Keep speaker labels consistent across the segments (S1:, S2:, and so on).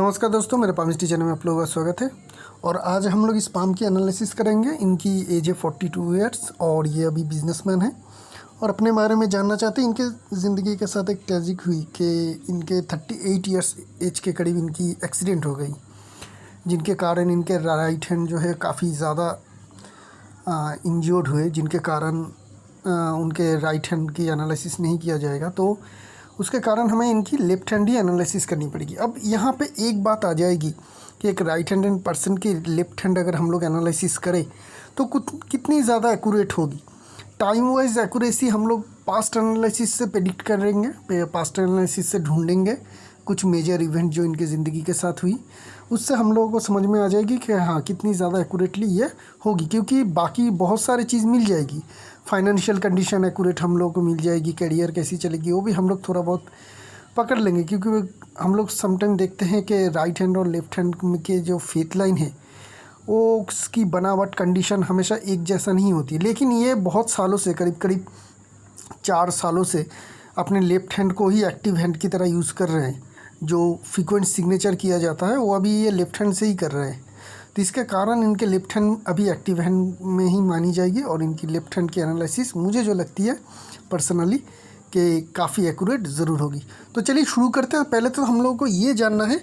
S1: नमस्कार दोस्तों, मेरे पामिस्ट्री चैनल में आप लोगों का स्वागत है। और आज हम लोग इस पाम की एनालिसिस करेंगे। इनकी एज है 42 ईयर्स और ये अभी बिजनेसमैन है और अपने बारे में जानना चाहते हैं। इनके ज़िंदगी के साथ एक ट्रेजिक हुई कि इनके 38 ईयर्स एज के करीब इनकी एक्सीडेंट हो गई, जिनके कारण इनके राइट हैंड जो है काफ़ी ज़्यादा इंजर्ड हुए, जिनके कारण उनके राइट हैंड की एनालिसिस नहीं किया जाएगा, तो उसके कारण हमें इनकी लेफ़्ट हैंड ही एनालिसिस करनी पड़ेगी। अब यहाँ पे एक बात आ जाएगी कि एक राइट हैंडेड पर्सन की लेफ़्ट हैंड अगर हम लोग एनालिसिस करें तो कितनी ज़्यादा एक्यूरेट होगी। टाइम वाइज एक्यूरेसी हम लोग पास्ट एनालिसिस से प्रेडिक्ट करेंगे, पास्ट एनालिसिस से ढूंढेंगे कुछ मेजर इवेंट जो इनके ज़िंदगी के साथ हुई, उससे हम लोगों को समझ में आ जाएगी कि हाँ कितनी ज़्यादा एक्यूरेटली ये होगी। क्योंकि बाकी बहुत सारी चीज़ मिल जाएगी, फाइनेंशियल कंडीशन एक्यूरेट हम लोगों को मिल जाएगी, करियर कैसी चलेगी वो भी हम लोग थोड़ा बहुत पकड़ लेंगे। क्योंकि हम लोग समटाइम देखते हैं कि राइट हैंड और लेफ़्ट हैंड के जो फेथ लाइन है वो उसकी बनावट कंडीशन हमेशा एक जैसा नहीं होती। लेकिन ये बहुत सालों से, करीब करीब 4 सालों से अपने लेफ़्ट हैंड को ही एक्टिव हैंड की तरह यूज़ कर रहे हैं। जो फ्रीक्वेंट सिग्नेचर किया जाता है वो अभी ये लेफ़्ट हैंड से ही कर रहे हैं, तो इसके कारण इनके लेफ़्ट हैंड अभी एक्टिव हैंड में ही मानी जाएगी। और इनकी लेफ़्ट हैंड की एनालिसिस मुझे जो लगती है पर्सनली कि काफ़ी एक्यूरेट ज़रूर होगी। तो चलिए शुरू करते हैं। पहले तो हम लोगों को ये जानना है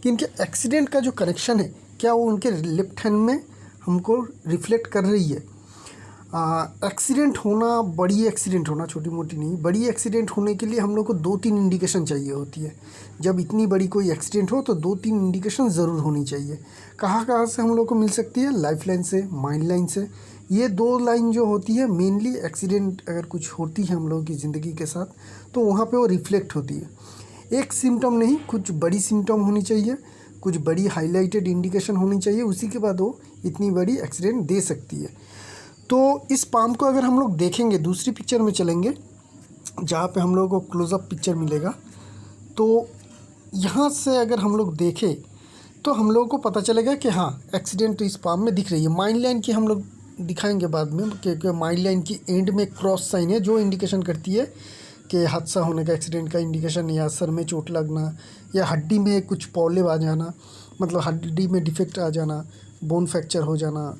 S1: कि इनके एक्सीडेंट का जो कनेक्शन है क्या वो उनके लेफ़्ट हैंड में हमको रिफ्लेक्ट कर रही है। एक्सीडेंट होना, बड़ी एक्सीडेंट होना, छोटी मोटी नहीं, बड़ी एक्सीडेंट होने के लिए हम लोग को 2-3 इंडिकेशन चाहिए होती है। जब इतनी बड़ी कोई एक्सीडेंट हो तो 2-3 इंडिकेशन ज़रूर होनी चाहिए। कहाँ कहाँ से हम लोग को मिल सकती है? लाइफ लाइन से, माइंड लाइन से। ये 2 लाइन जो होती है मेनली, एक्सीडेंट अगर कुछ होती है हम लोगों की ज़िंदगी के साथ तो वहाँ पे वो रिफ्लेक्ट होती है। एक सिम्टम नहीं, कुछ बड़ी सिम्टम होनी चाहिए, कुछ बड़ी हाईलाइटेड इंडिकेशन होनी चाहिए, उसी के बाद वो इतनी बड़ी एक्सीडेंट दे सकती है। तो इस पाम को अगर हम लोग देखेंगे, दूसरी पिक्चर में चलेंगे जहाँ पे हम लोगों को क्लोज़अप पिक्चर मिलेगा, तो यहाँ से अगर हम लोग देखें तो हम लोगों को पता चलेगा कि हाँ एक्सीडेंट तो इस पाम में दिख रही है। माइंड लाइन की हम लोग दिखाएंगे बाद में, क्योंकि माइंड लाइन की एंड में क्रॉस साइन है जो इंडिकेशन करती है कि हादसा होने का, एक्सीडेंट का इंडिकेशन, या सर में चोट लगना, या हड्डी में कुछ पॉलिप आ जाना, मतलब हड्डी में डिफेक्ट आ जाना, बोन फ्रैक्चर हो जाना,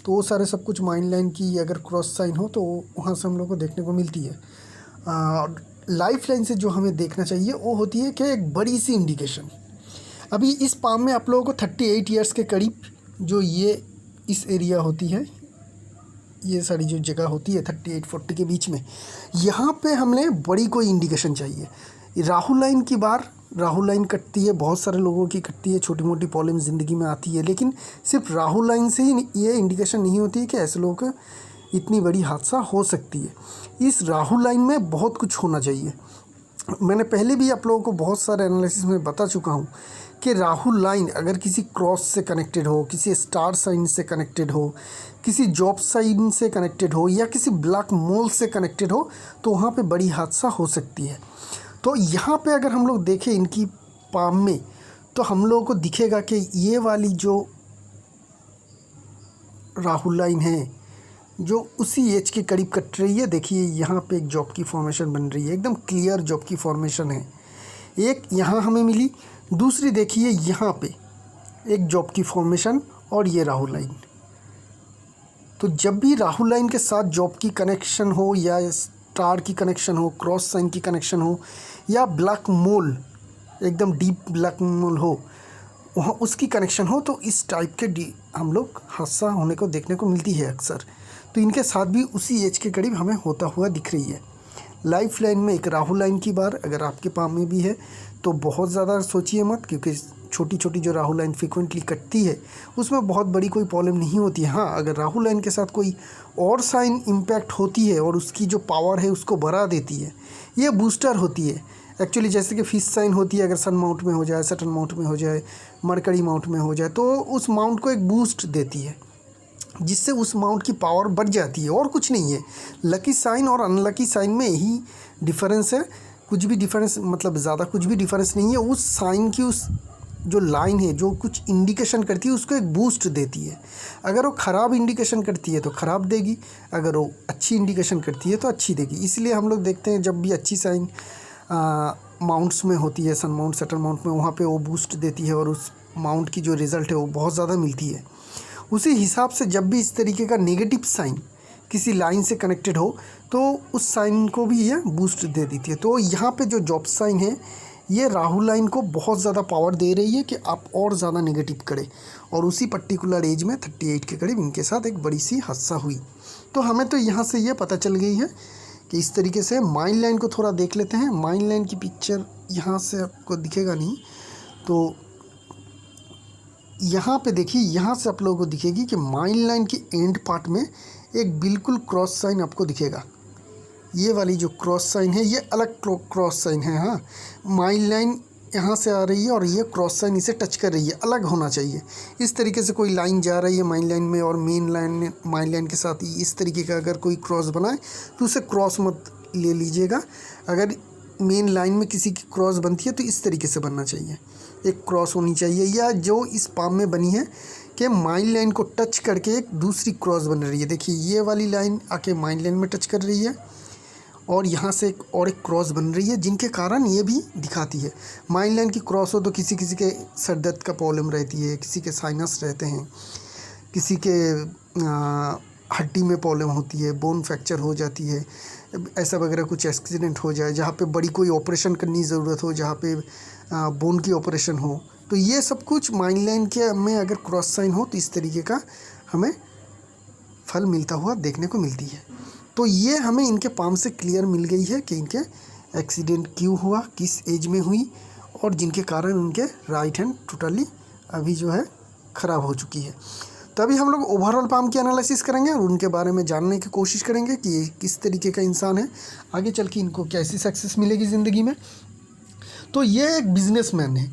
S1: तो वो सारे सब कुछ माइंड लाइन की अगर क्रॉस साइन हो तो वहाँ से हम लोग को देखने को मिलती है। लाइफ लाइन से जो हमें देखना चाहिए वो होती है कि एक बड़ी सी इंडिकेशन। अभी इस पाम में आप लोगों को 38 ईयर्स के करीब जो ये इस एरिया होती है, ये सारी जो जगह होती है 38-40 के बीच में, यहाँ पे हमें बड़ी कोई इंडिकेशन चाहिए। राहु लाइन की बार राहु लाइन कटती है, बहुत सारे लोगों की कटती है, छोटी मोटी प्रॉब्लम ज़िंदगी में आती है, लेकिन सिर्फ राहु लाइन से ही ये इंडिकेशन नहीं होती है कि ऐसे लोगों को इतनी बड़ी हादसा हो सकती है। इस राहु लाइन में बहुत कुछ होना चाहिए। मैंने पहले भी आप लोगों को बहुत सारे एनालिसिस में बता चुका हूँ कि राहु लाइन अगर किसी क्रॉस से कनेक्टेड हो, किसी स्टार साइन से कनेक्टेड हो, किसी जॉब साइन से कनेक्टेड हो, या किसी ब्लैक मोल से कनेक्टेड हो, तो वहाँ पे बड़ी हादसा हो सकती है। तो यहाँ पे अगर हम लोग देखें इनकी पाम में तो हम लोगों को दिखेगा कि ये वाली जो राहु लाइन है जो उसी एज के करीब कट रही है। देखिए यहाँ पे एक जॉब की फॉर्मेशन बन रही है, एकदम क्लियर जॉब की फॉर्मेशन है। एक यहाँ हमें मिली, दूसरी देखिए यहाँ पे एक जॉब की फॉर्मेशन और ये राहु लाइन। तो जब भी राहु लाइन के साथ जॉब की कनेक्शन हो, या स्टार की कनेक्शन हो, क्रॉस साइन की कनेक्शन हो, या ब्लैक मोल, एकदम डीप ब्लैक मोल हो, वहाँ उसकी कनेक्शन हो, तो इस टाइप के हम लोग हादसा होने को देखने को मिलती है अक्सर। तो इनके साथ भी उसी एज के करीब हमें होता हुआ दिख रही है। लाइफ लाइन में एक राहु लाइन की बार अगर आपके पाम में भी है तो बहुत ज़्यादा सोचिए मत, क्योंकि छोटी छोटी जो राहु लाइन फ्रिक्वेंटली कटती है उसमें बहुत बड़ी कोई प्रॉब्लम नहीं होती है। हाँ, अगर राहु लाइन के साथ कोई और साइन इम्पैक्ट होती है और उसकी जो पावर है उसको बढ़ा देती है, ये बूस्टर होती है एक्चुअली। जैसे कि फिश साइन होती है, अगर सन माउंट में हो जाए, सटर्न माउंट में हो जाए, मरकरी माउंट में हो जाए, तो उस माउंट को एक बूस्ट देती है, जिससे उस माउंट की पावर बढ़ जाती है, और कुछ नहीं है। लकी साइन और अनलकी साइन में यही डिफरेंस है, कुछ भी डिफरेंस, मतलब ज़्यादा कुछ भी डिफरेंस नहीं है। उस साइन की उस जो लाइन है जो कुछ इंडिकेशन करती है उसको एक बूस्ट देती है। अगर वो ख़राब इंडिकेशन करती है तो ख़राब देगी, अगर वो अच्छी इंडिकेशन करती है तो अच्छी देगी। इसलिए हम लोग देखते हैं जब भी अच्छी साइन माउंट्स में होती है, सन माउंट, सैटर्न माउंट में, वहाँ पे वो बूस्ट देती है और उस माउंट की जो रिज़ल्ट है वो बहुत ज़्यादा मिलती है। उसी हिसाब से जब भी इस तरीके का नेगेटिव साइन किसी लाइन से कनेक्टेड हो तो उस साइन को भी ये बूस्ट दे देती है। तो यहाँ पे जो जॉब साइन है ये राहु लाइन को बहुत ज़्यादा पावर दे रही है कि आप और ज़्यादा नेगेटिव करें, और उसी पर्टिकुलर एज में 38 के करीब इनके साथ एक बड़ी सी हादसा हुई। तो हमें तो यहाँ से ये पता चल गई है कि इस तरीके से माइंड लाइन को थोड़ा देख लेते हैं। माइंड लाइन की पिक्चर यहाँ से आपको दिखेगा नहीं, तो यहाँ पे देखिए, यहाँ से आप लोगों को दिखेगी कि माइंड लाइन की एंड पार्ट में एक बिल्कुल क्रॉस साइन आपको दिखेगा। ये वाली जो क्रॉस साइन है ये अलग क्रॉस साइन है। हाँ, माइंड लाइन यहाँ से आ रही है और ये क्रॉस साइन इसे टच कर रही है, अलग होना चाहिए। इस तरीके से कोई लाइन जा रही है माइंड लाइन में और मेन लाइन माइंड लाइन के साथ इस तरीके का अगर कोई क्रॉस बनाए तो उसे क्रॉस मत ले लीजिएगा। अगर मेन लाइन में किसी की क्रॉस बनती है तो इस तरीके से बनना चाहिए, एक क्रॉस होनी चाहिए। या जो इस पाम में बनी है कि माइंड लाइन को टच करके एक दूसरी क्रॉस बन रही है। देखिए ये वाली लाइन आके माइंड लाइन में टच कर रही है और यहाँ से एक क्रॉस बन रही है, जिनके कारण ये भी दिखाती है। माइंड लाइन की क्रॉस हो तो किसी किसी के सर दर्द का प्रॉब्लम रहती है, किसी के साइनस रहते हैं, किसी के हड्डी में प्रॉब्लम होती है, बोन फ्रैक्चर हो जाती है, ऐसा वगैरह कुछ एक्सीडेंट हो जाए जहाँ पे बड़ी कोई ऑपरेशन करनी ज़रूरत हो, जहाँ पे बोन की ऑपरेशन हो, तो ये सब कुछ माइंड लाइन के में अगर क्रॉस साइन हो तो इस तरीके का हमें फल मिलता हुआ देखने को मिलती है। तो ये हमें इनके पाम से क्लियर मिल गई है कि इनके एक्सीडेंट क्यों हुआ, किस एज में हुई, और जिनके कारण उनके राइट हैंड टोटली अभी जो है ख़राब हो चुकी है। तो अभी हम लोग ओवरऑल पाम की एनालिसिस करेंगे और उनके बारे में जानने की कोशिश करेंगे कि ये किस तरीके का इंसान है, आगे चल के इनको कैसी सक्सेस मिलेगी ज़िंदगी में। तो ये एक बिजनेसमैन है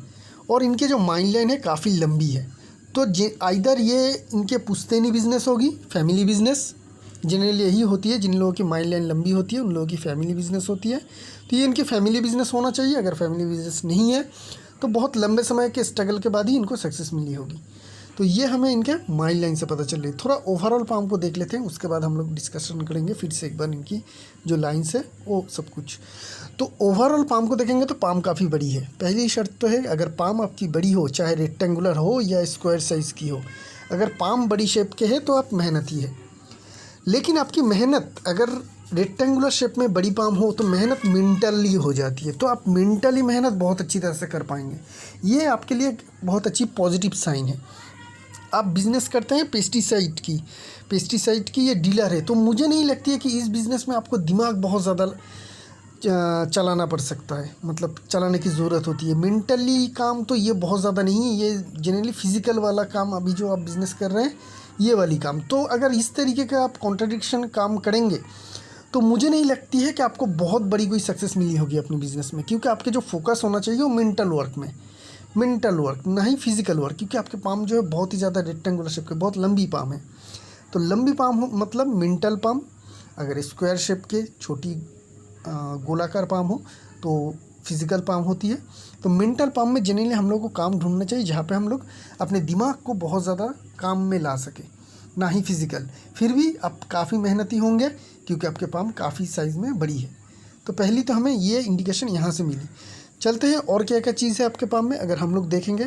S1: और इनके जो माइंड लाइन है काफ़ी लंबी है। तो आइदर ये इनके पुश्तैनी बिजनेस होगी, फैमिली बिजनेस जनरली यही होती है, जिन लोगों की माइंड लाइन लंबी होती है उन लोगों की फैमिली बिजनेस होती है। तो ये इनकी फैमिली बिजनेस होना चाहिए। अगर फैमिली बिजनेस नहीं है तो बहुत लंबे समय के स्ट्रगल के बाद ही इनको सक्सेस मिली होगी। तो ये हमें इनके माइंड लाइन से पता चल रही है। थोड़ा ओवरऑल पाम को देख लेते हैं, उसके बाद हम लोग डिस्कशन करेंगे फिर से एक बार इनकी जो लाइन्स है वो सब कुछ। तो ओवरऑल पाम को देखेंगे तो पाम काफ़ी बड़ी है। पहली शर्त तो है, अगर पाम आपकी बड़ी हो, चाहे रेक्टेंगुलर हो या स्क्वायर साइज़ की हो, अगर पाम बड़ी शेप के है तो आप मेहनती है। लेकिन आपकी मेहनत अगर रेक्टेंगुलर शेप में बड़ी पाम हो तो मेहनत मेंटली हो जाती है, तो आप मेंटली मेहनत बहुत अच्छी तरह से कर पाएंगे। ये आपके लिए बहुत अच्छी पॉजिटिव साइन है। आप बिज़नेस करते हैं पेस्टिसाइड की ये डीलर है, तो मुझे नहीं लगती है कि इस बिज़नेस में आपको दिमाग बहुत ज़्यादा चलाना पड़ सकता है, मतलब चलाने की ज़रूरत होती है। मेंटली काम तो ये बहुत ज़्यादा नहीं है, ये जनरली फिज़िकल वाला काम अभी जो आप बिज़नेस कर रहे हैं ये वाली काम। तो अगर इस तरीके का आप कॉन्ट्रडिक्शन काम करेंगे तो मुझे नहीं लगती है कि आपको बहुत बड़ी कोई सक्सेस मिली होगी अपने बिज़नेस में, क्योंकि आपके जो फोकस होना चाहिए वो मेंटल वर्क में, मेंटल वर्क ना ही फिज़िकल वर्क, क्योंकि आपके पाम जो है बहुत ही ज़्यादा रेक्टेंगुलर शेप के, बहुत लंबी पाम है। तो लंबी पाम हो मतलब मेंटल पाम, अगर स्क्वायर शेप के छोटी गोलाकार पाम हो तो फिज़िकल पाम होती है। तो मेंटल पाम में जनरली हम लोग को काम ढूंढना चाहिए जहाँ पे हम लोग अपने दिमाग को बहुत ज़्यादा काम में ला सके, ना ही फिज़िकल। फिर भी आप काफ़ी मेहनती होंगे क्योंकि आपके पाम काफ़ी साइज़ में बड़ी है। तो पहली तो हमें ये इंडिकेशन यहाँ से मिली। चलते हैं और क्या क्या चीज़ है आपके पाम में। अगर हम लोग देखेंगे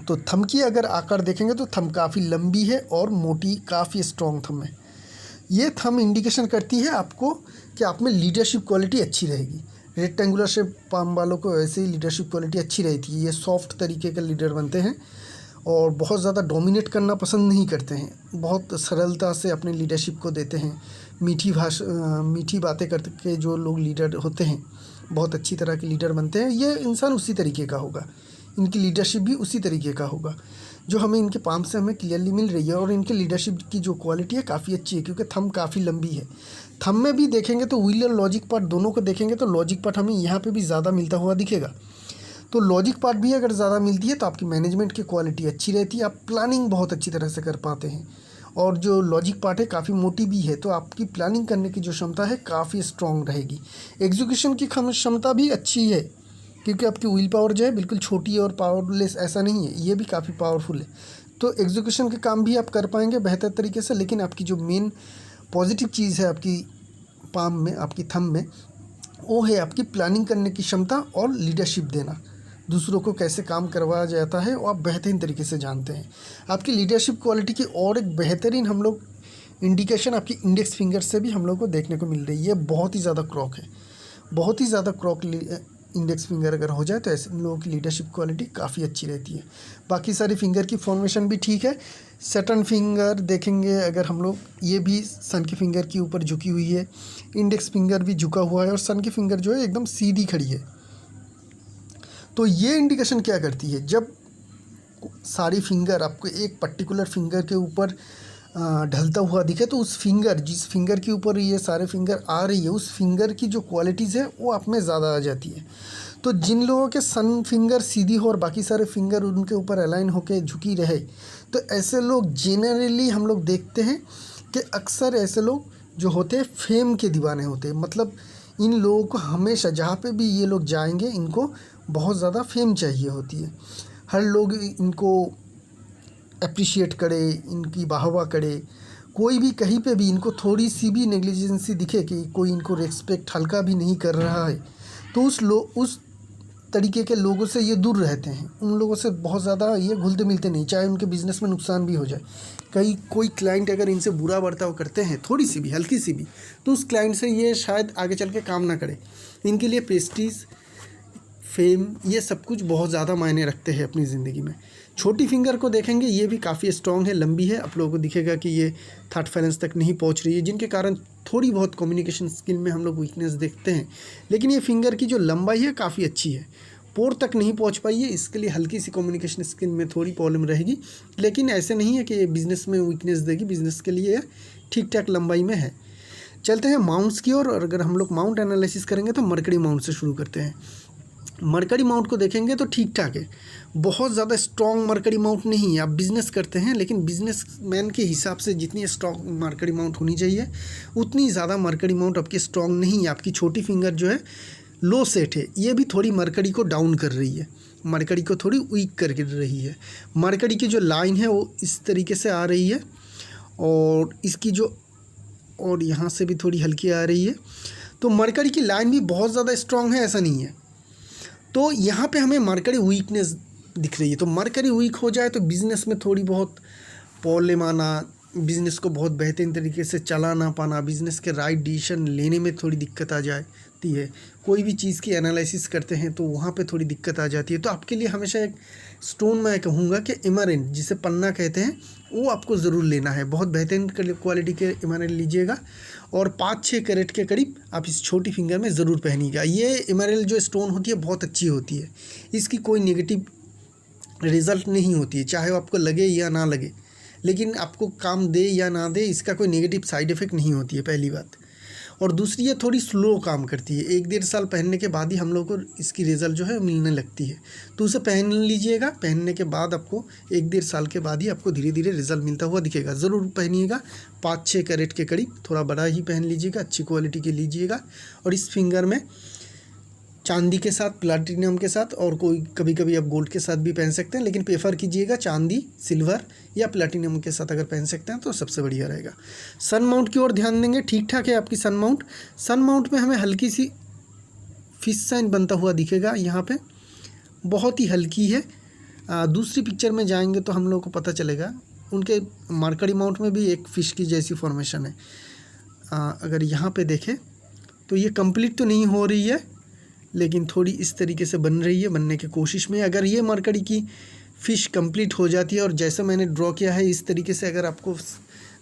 S1: तो थंब की अगर आकार देखेंगे तो थंब काफ़ी लंबी है और मोटी, काफ़ी स्ट्रॉन्ग थंब है। ये थंब इंडिकेशन करती है आपको कि आप में लीडरशिप क्वालिटी अच्छी रहेगी। रेक्टेंगुलर शेप पाम वालों को वैसे ही लीडरशिप क्वालिटी अच्छी रहती है। ये सॉफ्ट तरीके के लीडर बनते हैं और बहुत ज़्यादा डोमिनेट करना पसंद नहीं करते हैं, बहुत सरलता से अपने लीडरशिप को देते हैं। मीठी बातें करके जो लोग लीडर होते हैं बहुत अच्छी तरह के लीडर बनते हैं। ये इंसान उसी तरीके का होगा, इनकी लीडरशिप भी उसी तरीके का होगा जो हमें इनके पाम से हमें क्लियरली मिल रही है। और इनके लीडरशिप की जो क्वालिटी है काफ़ी अच्छी है क्योंकि थंब काफ़ी लंबी है। थंब में भी देखेंगे तो व्हील और लॉजिक पार्ट दोनों को देखेंगे तो लॉजिक पार्ट हमें यहाँ पे भी ज़्यादा मिलता हुआ दिखेगा। तो लॉजिक पार्ट भी अगर ज़्यादा मिलती है तो आपकी मैनेजमेंट की क्वालिटी अच्छी रहती है, आप प्लानिंग बहुत अच्छी तरह से कर पाते हैं। और जो लॉजिक पार्ट है काफ़ी मोटी भी है तो आपकी प्लानिंग करने की जो क्षमता है काफ़ी स्ट्रॉन्ग रहेगी। एग्जीक्यूशन की क्षमता भी अच्छी है क्योंकि आपकी व्हील पावर जो है बिल्कुल छोटी और पावरलेस ऐसा नहीं है, ये भी काफ़ी पावरफुल है। तो एग्जीक्यूशन के काम भी आप कर पाएंगे बेहतर तरीके से। लेकिन आपकी जो मेन पॉजिटिव चीज़ है आपकी पाम में, आपकी थंब में, वो है आपकी प्लानिंग करने की क्षमता और लीडरशिप देना। दूसरों को कैसे काम करवाया जाता है वो आप बेहतरीन तरीके से जानते हैं। आपकी लीडरशिप क्वालिटी की और एक बेहतरीन हम लोग इंडिकेशन आपकी इंडेक्स फिंगर से भी हम लोग को देखने को मिल रही है। बहुत ही ज़्यादा क्रॉक है, बहुत ही ज़्यादा क्रॉक इंडेक्स फिंगर अगर हो जाए तो ऐसे लोगों की लीडरशिप क्वालिटी काफ़ी अच्छी रहती है। बाकी सारी फिंगर की फॉर्मेशन भी ठीक है। सैटर्न फिंगर देखेंगे अगर हम लोग, ये भी सन की फिंगर के ऊपर झुकी हुई है, इंडेक्स फिंगर भी झुका हुआ है और सन की फिंगर जो है एकदम सीधी खड़ी है। तो ये इंडिकेशन क्या करती है, जब सारी फिंगर आपको एक पर्टिकुलर फिंगर के ऊपर ढलता हुआ दिखे तो उस फिंगर, जिस फिंगर के ऊपर ये सारे फिंगर आ रही है, उस फिंगर की जो क्वालिटीज़ है वो आप में ज़्यादा आ जाती है। तो जिन लोगों के सन फिंगर सीधी हो और बाकी सारे फिंगर उनके ऊपर अलाइन होकर झुकी रहे, तो ऐसे लोग जेनरली हम लोग देखते हैं कि अक्सर ऐसे लोग जो होते हैं फेम के दीवाने होते हैं। मतलब इन लोगों को हमेशा जहाँ पे भी ये लोग जाएंगे इनको बहुत ज़्यादा फेम चाहिए होती है। हर लोग इनको अप्रिशिएट करे, इनकी वाहवा करे। कोई भी कहीं पे भी इनको थोड़ी सी भी नेग्लिजेंसी दिखे कि कोई इनको रिस्पेक्ट हल्का भी नहीं कर रहा है, तो उस तरीके के लोगों से ये दूर रहते हैं। उन लोगों से बहुत ज़्यादा ये घुलते मिलते नहीं, चाहे उनके बिज़नेस में नुकसान भी हो जाए। कोई क्लाइंट अगर इनसे बुरा बर्ताव करते हैं थोड़ी सी भी, हल्की सी भी, तो उस क्लाइंट से ये शायद आगे चल के काम ना करे। इनके लिए प्रेस्टीज, फेम, ये सब कुछ बहुत ज़्यादा मायने रखते हैं अपनी ज़िंदगी में। छोटी फिंगर को देखेंगे, ये भी काफ़ी स्ट्रॉन्ग है, लंबी है। आप लोगों को दिखेगा कि ये थर्ड फाइनेंस तक नहीं पहुंच रही है, जिनके कारण थोड़ी बहुत कम्युनिकेशन स्किल में हम लोग वीकनेस देखते हैं। लेकिन ये फिंगर की जो लंबाई है काफ़ी अच्छी है, पोर तक नहीं पहुंच पाई है, इसके लिए हल्की सी कम्युनिकेशन स्किल में थोड़ी प्रॉब्लम रहेगी। लेकिन ऐसे नहीं है कि ये बिज़नेस में वीकनेस देगी, बिज़नेस के लिए ठीक ठाक लंबाई में है। चलते हैं माउंट्स की ओर, और अगर हम लोग माउंट एनालिसिस करेंगे तो मरकरी माउंट से शुरू करते हैं। मरकरी माउंट को देखेंगे तो ठीक ठाक है, बहुत ज़्यादा स्ट्रॉन्ग मरकरी माउंट नहीं है। आप बिज़नेस करते हैं, लेकिन बिजनेसमैन के हिसाब से जितनी स्ट्रॉन्ग मरकरी माउंट होनी चाहिए उतनी ज़्यादा मरकरी माउंट आपकी स्ट्रॉन्ग नहीं है। आपकी छोटी फिंगर जो है लो सेट है, ये भी थोड़ी मरकरी को डाउन कर रही है, मरकरी को थोड़ी वीक कर रही है। मरकरी की जो लाइन है वो इस तरीके से आ रही है, और इसकी जो, और यहाँ से भी थोड़ी हल्की आ रही है। तो मरकरी की लाइन भी बहुत ज़्यादा स्ट्रॉन्ग है ऐसा नहीं है। तो यहाँ पे हमें मरकरी वीकनेस दिख रही है। तो मरकरी वीक हो जाए तो बिज़नेस में थोड़ी बहुत प्रॉब्लम आना, बिज़नेस को बहुत बेहतरीन तरीके से चला ना पाना, बिज़नेस के राइट डिसीजन लेने में थोड़ी दिक्कत आ जाती है। कोई भी चीज़ की एनालिसिस करते हैं तो वहाँ पे थोड़ी दिक्कत आ जाती है। तो आपके लिए हमेशा एक स्टोन मैं कहूँगा कि इमरेंट, जिसे पन्ना कहते हैं, वो आपको ज़रूर लेना है। बहुत बेहतरीन क्वालिटी के इमरेंट लीजिएगा और 5-6 कैरेट के करीब आप इस छोटी फिंगर में ज़रूर पहनिएगा। ये इमरेल्ड जो स्टोन होती है बहुत अच्छी होती है, इसकी कोई नेगेटिव रिज़ल्ट नहीं होती है, चाहे वो आपको लगे या ना लगे, लेकिन आपको काम दे या ना दे इसका कोई नेगेटिव साइड इफ़ेक्ट नहीं होती है, पहली बात। और दूसरी, ये थोड़ी स्लो काम करती है, 1-1.5 साल पहनने के बाद ही हम लोग को इसकी रिज़ल्ट जो है मिलने लगती है। तो उसे पहन लीजिएगा, पहनने के बाद आपको 1-1.5 साल के बाद ही आपको धीरे धीरे रिज़ल्ट मिलता हुआ दिखेगा। ज़रूर पहनिएगा, 5-6 कैरेट के करीब, थोड़ा बड़ा ही पहन लीजिएगा, अच्छी क्वालिटी के लीजिएगा। और इस फिंगर में चांदी के साथ, प्लैटिनम के साथ, और कोई कभी कभी आप गोल्ड के साथ भी पहन सकते हैं, लेकिन प्रेफर कीजिएगा चांदी, सिल्वर या प्लैटिनम के साथ अगर पहन सकते हैं तो सबसे बढ़िया रहेगा। सन माउंट की ओर ध्यान देंगे, ठीक ठाक है आपकी सन माउंट। सन माउंट में हमें हल्की सी फिश साइन बनता हुआ दिखेगा, यहाँ पे बहुत ही हल्की है। दूसरी पिक्चर में जाएंगे तो हम लोग को पता चलेगा, उनके मरकरी माउंट में भी एक फ़िश की जैसी फॉर्मेशन है। अगर यहाँ पे देखें तो ये कंप्लीट तो नहीं हो रही है, लेकिन थोड़ी इस तरीके से बन रही है, बनने की कोशिश में। अगर ये मरकरी की फ़िश कंप्लीट हो जाती है और जैसा मैंने ड्रॉ किया है इस तरीके से अगर आपको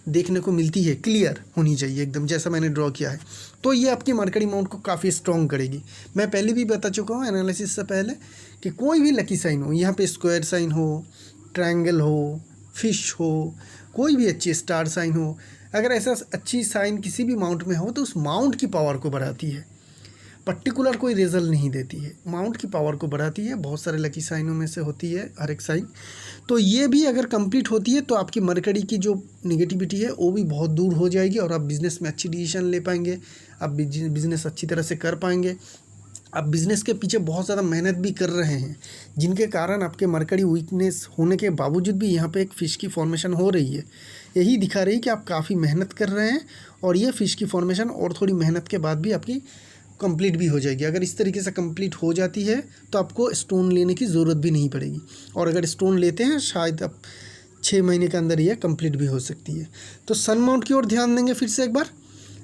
S1: देखने को मिलती है, क्लियर होनी चाहिए एकदम जैसा मैंने ड्रॉ किया है, तो ये आपकी मरकरी माउंट को काफ़ी स्ट्रॉन्ग करेगी। मैं पहले भी बता चुका हूँ एनालिसिस से पहले कि कोई भी लकी साइन हो, यहाँ पे स्क्वायर साइन हो, ट्रायंगल हो, फिश हो, कोई भी अच्छी स्टार साइन हो, अगर ऐसा अच्छी साइन किसी भी माउंट में हो तो उस माउंट की पावर को बढ़ाती है, पर्टिकुलर कोई रिजल्ट नहीं देती है, माउंट की पावर को बढ़ाती है। बहुत सारे लकी साइनों में से होती है हर एक साइन। तो ये भी अगर कंप्लीट होती है तो आपकी मरकरी की जो निगेटिविटी है वो भी बहुत दूर हो जाएगी और आप बिज़नेस में अच्छी डिसीजन ले पाएंगे, आप बिज़नेस अच्छी तरह से कर पाएंगे। आप बिज़नेस के पीछे बहुत ज़्यादा मेहनत भी कर रहे हैं, जिनके कारण आपके मरकरी वीकनेस होने के बावजूद भी यहाँ पे एक फ़िश की फॉर्मेशन हो रही है। यही दिखा रही है कि आप काफ़ी मेहनत कर रहे हैं और ये फ़िश की फॉर्मेशन और थोड़ी मेहनत के बाद भी आपकी कंप्लीट भी हो जाएगी। अगर इस तरीके से कंप्लीट हो जाती है तो आपको स्टोन लेने की ज़रूरत भी नहीं पड़ेगी, और अगर स्टोन लेते हैं शायद आप 6 महीने के अंदर यह कंप्लीट भी हो सकती है। तो सन माउंट की ओर ध्यान देंगे फिर से एक बार।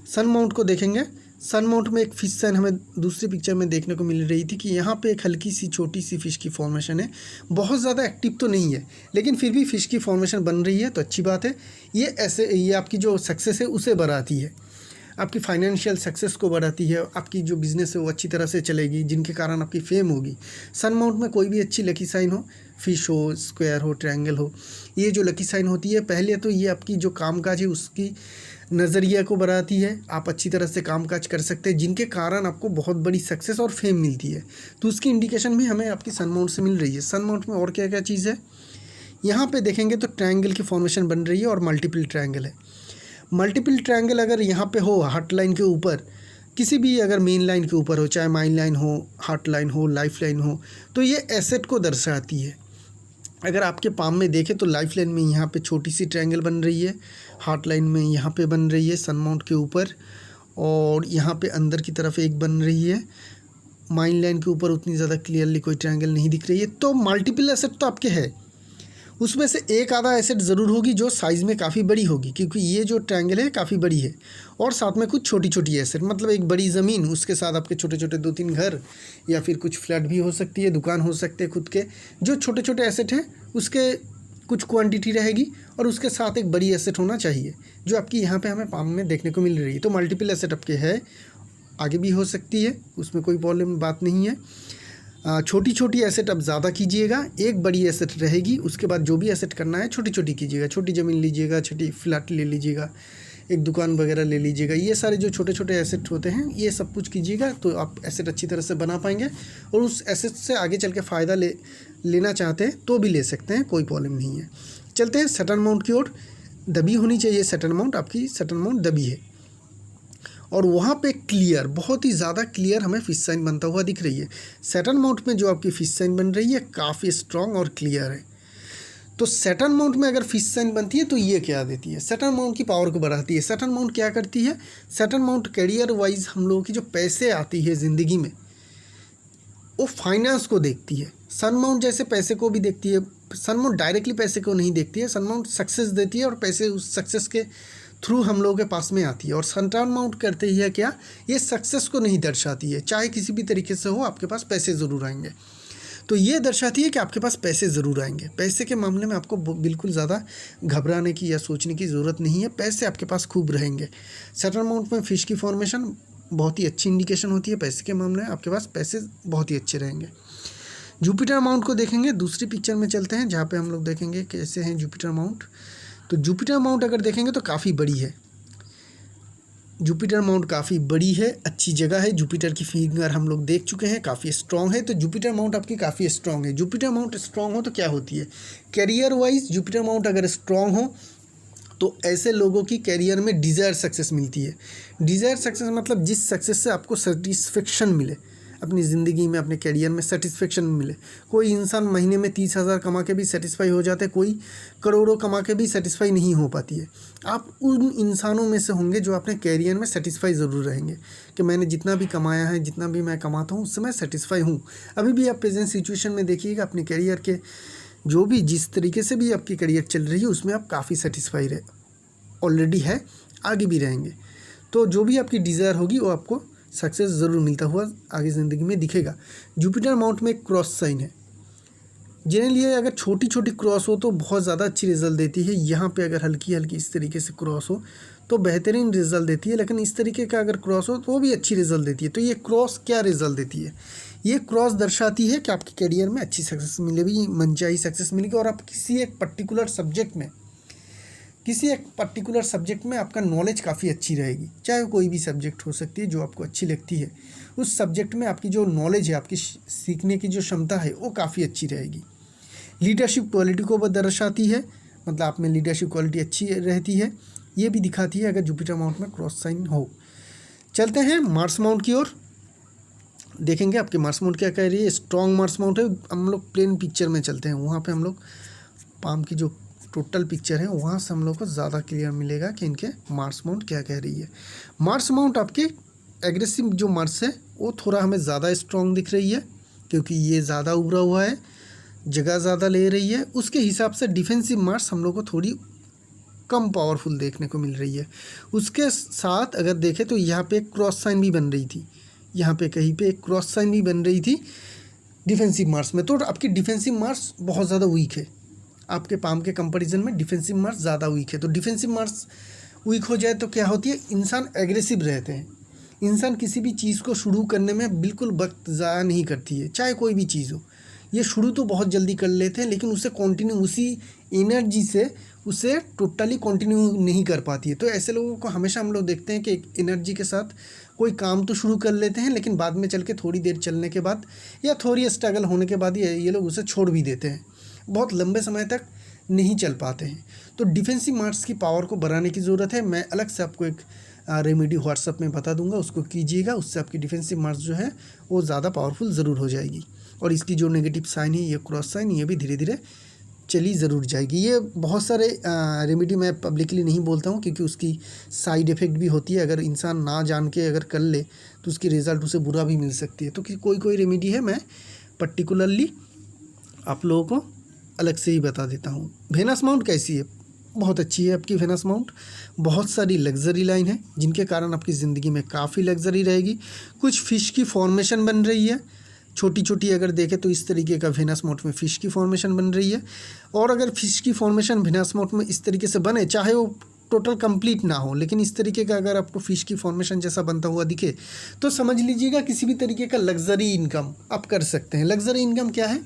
S1: सन माउंट को देखेंगे। सन माउंट में एक फिश साइन हमें दूसरी पिक्चर में देखने को मिल रही थी कि यहाँ पे एक हल्की सी छोटी सी फिश की फॉर्मेशन है। बहुत ज़्यादा एक्टिव तो नहीं है, लेकिन फिर भी फिश की फॉर्मेशन बन रही है, तो अच्छी बात है। ये आपकी जो सक्सेस है उसे बढ़ाती है, आपकी फाइनेंशियल सक्सेस को बढ़ाती है, आपकी जो बिज़नेस है वो अच्छी तरह से चलेगी, जिनके कारण आपकी फेम होगी। सन माउंट में कोई भी अच्छी लकी साइन हो, फिश हो, स्क्वायर हो, ट्रायंगल हो, ये जो लकी साइन होती है, पहले तो ये आपकी जो कामकाज है उसकी नज़रिया को बढ़ाती है। आप अच्छी तरह से कामकाज कर सकते हैं, जिनके कारण आपको बहुत बड़ी सक्सेस और फेम मिलती है। तो उसकी इंडिकेशन भी हमें आपकी सन माउंट से मिल रही है। सन माउंट में और क्या क्या चीज़ है यहाँ पे देखेंगे तो ट्रायंगल की फॉर्मेशन बन रही है और मल्टीपल ट्रायंगल है। मल्टीपल ट्रायंगल अगर यहाँ पे हो हार्ट लाइन के ऊपर, किसी भी अगर मेन लाइन के ऊपर हो, चाहे माइन लाइन हो, हार्ट लाइन हो, लाइफ लाइन हो, तो ये एसेट को दर्शाती है। अगर आपके पाम में देखें तो लाइफ लाइन में यहाँ पे छोटी सी ट्रायंगल बन रही है, हार्ट लाइन में यहाँ पे बन रही है सन माउंट के ऊपर, और यहाँ पे अंदर की तरफ एक बन रही है। माइन लाइन के ऊपर उतनी ज़्यादा क्लियरली कोई ट्रायंगल नहीं दिख रही है। तो मल्टीपल एसेट तो आपके है, उसमें से एक आधा एसेट ज़रूर होगी जो साइज़ में काफ़ी बड़ी होगी, क्योंकि ये जो ट्रायंगल है काफ़ी बड़ी है, और साथ में कुछ छोटी छोटी एसेट, मतलब एक बड़ी ज़मीन, उसके साथ आपके छोटे छोटे 2-3 घर, या फिर कुछ फ्लैट भी हो सकती है, दुकान हो सकते हैं खुद के। जो छोटे छोटे एसेट हैं उसके कुछ क्वांटिटी रहेगी, और उसके साथ एक बड़ी एसेट होना चाहिए, जो आपकी यहाँ पे हमें पाम में देखने को मिल रही है। तो मल्टीपल एसेट आपके है, आगे भी हो सकती है, उसमें कोई प्रॉब्लम बात नहीं है। छोटी छोटी एसेट आप ज़्यादा कीजिएगा, एक बड़ी एसेट रहेगी, उसके बाद जो भी एसेट करना है छोटी छोटी कीजिएगा। छोटी ज़मीन लीजिएगा, छोटी फ्लैट ले लीजिएगा, एक दुकान वगैरह ले लीजिएगा। ये सारे जो छोटे छोटे एसेट होते हैं ये सब कुछ कीजिएगा, तो आप एसेट अच्छी तरह से बना पाएंगे, और उस एसेट से आगे चल के फ़ायदा लेना चाहते हैं तो भी ले सकते हैं, कोई प्रॉब्लम नहीं है। चलते हैं सैटर्न माउंट की ओर। दबी होनी चाहिए सैटर्न माउंट, आपकी सैटर्न माउंट दबी है, और वहाँ पे क्लियर, बहुत ही ज़्यादा क्लियर हमें फिश साइन बनता हुआ दिख रही है। सैटर्न माउंट में जो आपकी फिश साइन बन रही है काफ़ी स्ट्रॉन्ग और क्लियर है। तो सैटर्न माउंट में अगर फिश साइन बनती है तो ये क्या देती है, सैटर्न माउंट की पावर को बढ़ाती है। सैटर्न माउंट क्या करती है, सैटर्न माउंट करियर वाइज हम लोगों की जो पैसे आती है ज़िंदगी में, वो फाइनेंस को देखती है। सन माउंट जैसे पैसे को भी देखती है, सन माउंट डायरेक्टली पैसे को नहीं देखती है, सन माउंट सक्सेस देती है, और पैसे उस सक्सेस के थ्रू हम लोगों के पास में आती है। और सैटर्न माउंट करते ही है क्या, ये सक्सेस को नहीं दर्शाती है, चाहे किसी भी तरीके से हो आपके पास पैसे ज़रूर आएंगे। तो ये दर्शाती है कि आपके पास पैसे ज़रूर आएंगे। पैसे के मामले में आपको बिल्कुल ज़्यादा घबराने की या सोचने की ज़रूरत नहीं है, पैसे आपके पास खूब रहेंगे। सैटर्न माउंट में फिश की फॉर्मेशन बहुत ही अच्छी इंडिकेशन होती है, पैसे के मामले में आपके पास पैसे बहुत ही अच्छे रहेंगे। जुपिटर माउंट को देखेंगे, दूसरी पिक्चर में चलते हैं जहाँ पे हम लोग देखेंगे कैसे हैं जुपिटर माउंट। तो जुपिटर माउंट अगर देखेंगे तो काफ़ी बड़ी है, जुपिटर माउंट काफ़ी बड़ी है, अच्छी जगह है। जुपिटर की फिगर हम लोग देख चुके हैं, काफ़ी स्ट्रॉन्ग है। तो जुपिटर माउंट आपकी काफ़ी स्ट्रॉन्ग है। जुपिटर माउंट स्ट्रॉन्ग हो तो क्या होती है, करियर वाइज जुपिटर माउंट अगर स्ट्रॉन्ग हो तो ऐसे लोगों की करियर में डिज़ायर सक्सेस मिलती है। डिज़ायर सक्सेस मतलब जिस सक्सेस से आपको सेटिस्फेक्शन मिले, अपनी ज़िंदगी में, अपने करियर में सेटिस्फेक्शन मिले। कोई इंसान महीने में 30,000 कमा के भी सेटिस्फाई हो जाते, कोई करोड़ों कमा के भी सेटिस्फाई नहीं हो पाती है। आप उन इंसानों में से होंगे जो अपने करियर में सेटिस्फाई ज़रूर रहेंगे, कि मैंने जितना भी कमाया है, जितना भी मैं कमाता हूँ उससे मैं सेटिस्फाई हूँ। अभी भी आप प्रेजेंट सिचुएशन में देखिएगा, अपने करियर के जो भी जिस तरीके से भी आपकी करियर चल रही है उसमें आप काफ़ी सेटिस्फाई ऑलरेडी है, आगे भी रहेंगे। तो जो भी आपकी डिज़ायर होगी वो आपको सक्सेस ज़रूर मिलता हुआ आगे ज़िंदगी में दिखेगा। जुपिटर माउंट में एक क्रॉस साइन है, जिन्हें लिए अगर छोटी छोटी क्रॉस हो तो बहुत ज़्यादा अच्छी रिजल्ट देती है। यहाँ पे अगर हल्की हल्की इस तरीके से क्रॉस हो तो बेहतरीन रिजल्ट देती है, लेकिन इस तरीके का अगर क्रॉस हो तो वो भी अच्छी रिजल्ट देती है। तो ये क्रॉस क्या रिजल्ट देती है, ये क्रॉस दर्शाती है कि आपके करियर में अच्छी सक्सेस मिलेगी, मनचाही सक्सेस मिलेगी, और आप किसी एक पर्टिकुलर सब्जेक्ट में आपका नॉलेज काफ़ी अच्छी रहेगी। चाहे कोई भी सब्जेक्ट हो सकती है जो आपको अच्छी लगती है, उस सब्जेक्ट में आपकी जो नॉलेज है, आपकी सीखने की जो क्षमता है वो काफ़ी अच्छी रहेगी। लीडरशिप क्वालिटी को दर्शाती है, मतलब आप में लीडरशिप क्वालिटी अच्छी रहती है, ये भी दिखाती है अगर जुपिटर माउंट में क्रॉस साइन हो। चलते हैं मार्स माउंट की ओर, देखेंगे आपके मार्स माउंट क्या कह रही है। स्ट्रॉन्ग मार्स माउंट है। हम लोग प्लेन पिक्चर में चलते हैं, वहाँ पे हम लोग पाम की जो टोटल पिक्चर है वहाँ से हम लोग को ज़्यादा क्लियर मिलेगा कि इनके मार्स माउंट क्या कह रही है। मार्स माउंट आपके एग्रेसिव जो मार्स है वो थोड़ा हमें ज़्यादा स्ट्रॉन्ग दिख रही है, क्योंकि ये ज़्यादा उभरा हुआ है, जगह ज़्यादा ले रही है। उसके हिसाब से डिफेंसिव मार्स हम लोग को थोड़ी कम पावरफुल देखने को मिल रही है। उसके साथ अगर देखें तो यहाँ पे एक क्रॉस साइन भी बन रही थी, यहाँ पे कहीं पे एक क्रॉस साइन भी बन रही थी डिफेंसिव मार्स में। तो आपकी डिफेंसिव मार्स बहुत ज़्यादा वीक है, आपके पाम के कंपैरिजन में डिफेंसिव मार्स ज़्यादा वीक है। तो डिफेंसिव मार्स वीक हो जाए तो क्या होती है, इंसान एग्रेसिव रहते हैं। इंसान किसी भी चीज़ को शुरू करने में बिल्कुल वक्त ज़ाया नहीं करती है, चाहे कोई भी चीज़ हो। ये शुरू तो बहुत जल्दी कर लेते हैं, लेकिन उसे कंटिन्यू उसी एनर्जी से उसे टोटली कंटिन्यू नहीं कर पाती है। तो ऐसे लोगों को हमेशा हम लोग देखते हैं कि एक एनर्जी के साथ कोई काम तो शुरू कर लेते हैं, लेकिन बाद में चल के थोड़ी देर चलने के बाद या थोड़ी स्ट्रगल होने के बाद ये लोग उसे छोड़ भी देते हैं, बहुत लंबे समय तक नहीं चल पाते हैं। तो डिफेंसिव मार्स की पावर को बढ़ाने की ज़रूरत है। मैं अलग से आपको एक रेमेडी व्हाट्सएप में बता दूंगा, उसको कीजिएगा, उससे आपकी डिफेंसिव मार्स जो है वो ज़्यादा पावरफुल ज़रूर हो जाएगी। और इसकी जो नेगेटिव साइन है, ये क्रॉस साइन, ये भी धीरे धीरे चली ज़रूर जाएगी। ये बहुत सारे रेमेडी मैं पब्लिकली नहीं बोलता हूँ, क्योंकि उसकी साइड इफ़ेक्ट भी होती है। अगर इंसान ना जान के अगर कर ले तो उसकी रिज़ल्ट उसे बुरा भी मिल सकती है। तो कोई रेमेडी है मैं पर्टिकुलरली आप लोगों को अलग से ही बता देता हूँ। वेनस माउंट कैसी है, बहुत अच्छी है आपकी वेनस माउंट। बहुत सारी लग्जरी लाइन है जिनके कारण आपकी ज़िंदगी में काफ़ी लग्जरी रहेगी। कुछ फ़िश की फॉर्मेशन बन रही है, छोटी छोटी अगर देखें तो इस तरीके का वेनस माउंट में फ़िश की फॉर्मेशन बन रही है। और अगर फ़िश की फॉर्मेशन वेनस माउंट में इस तरीके से बने, चाहे वो टोटल कंप्लीट ना हो, लेकिन इस तरीके का अगर आपको फ़िश की फॉर्मेशन जैसा बनता हुआ दिखे तो समझ लीजिएगा किसी भी तरीके का लग्जरी इनकम आप कर सकते हैं। लग्जरी इनकम क्या है,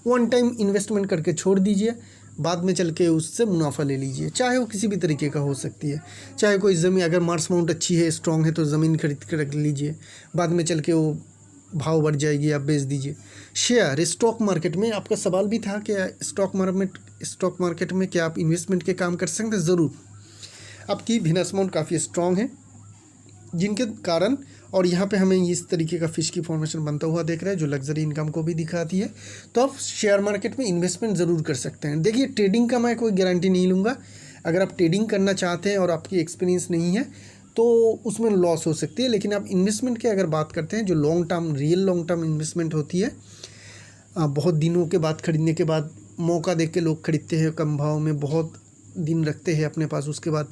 S1: वन टाइम इन्वेस्टमेंट करके छोड़ दीजिए, बाद में चल के उससे मुनाफा ले लीजिए। चाहे वो किसी भी तरीके का हो सकती है, चाहे कोई ज़मीन, अगर मार्स माउंट अच्छी है, स्ट्रॉन्ग है, तो ज़मीन खरीद कर रख लीजिए, बाद में चल के वो भाव बढ़ जाएगी, आप बेच दीजिए। शेयर स्टॉक मार्केट में, आपका सवाल भी था कि स्टॉक मार्केट में क्या आप इन्वेस्टमेंट के काम कर सकते हैं। ज़रूर, आपकी वेनस माउंट काफ़ी स्ट्रॉन्ग है, जिनके कारण, और यहाँ पे हमें इस तरीके का फ़िश की फॉर्मेशन बनता हुआ देख रहा है जो लग्जरी इनकम को भी दिखाती है। तो आप शेयर मार्केट में इन्वेस्टमेंट ज़रूर कर सकते हैं। देखिए, ट्रेडिंग का मैं कोई गारंटी नहीं लूँगा। अगर आप ट्रेडिंग करना चाहते हैं और आपकी एक्सपीरियंस नहीं है तो उसमें लॉस हो सकती है, लेकिन आप इन्वेस्टमेंट की अगर बात करते हैं, जो long term, real long term investment होती है, बहुत दिनों के बाद खरीदने के बाद मौका देख के लोग खरीदते हैं कम भाव में, बहुत दिन रखते हैं अपने पास, उसके बाद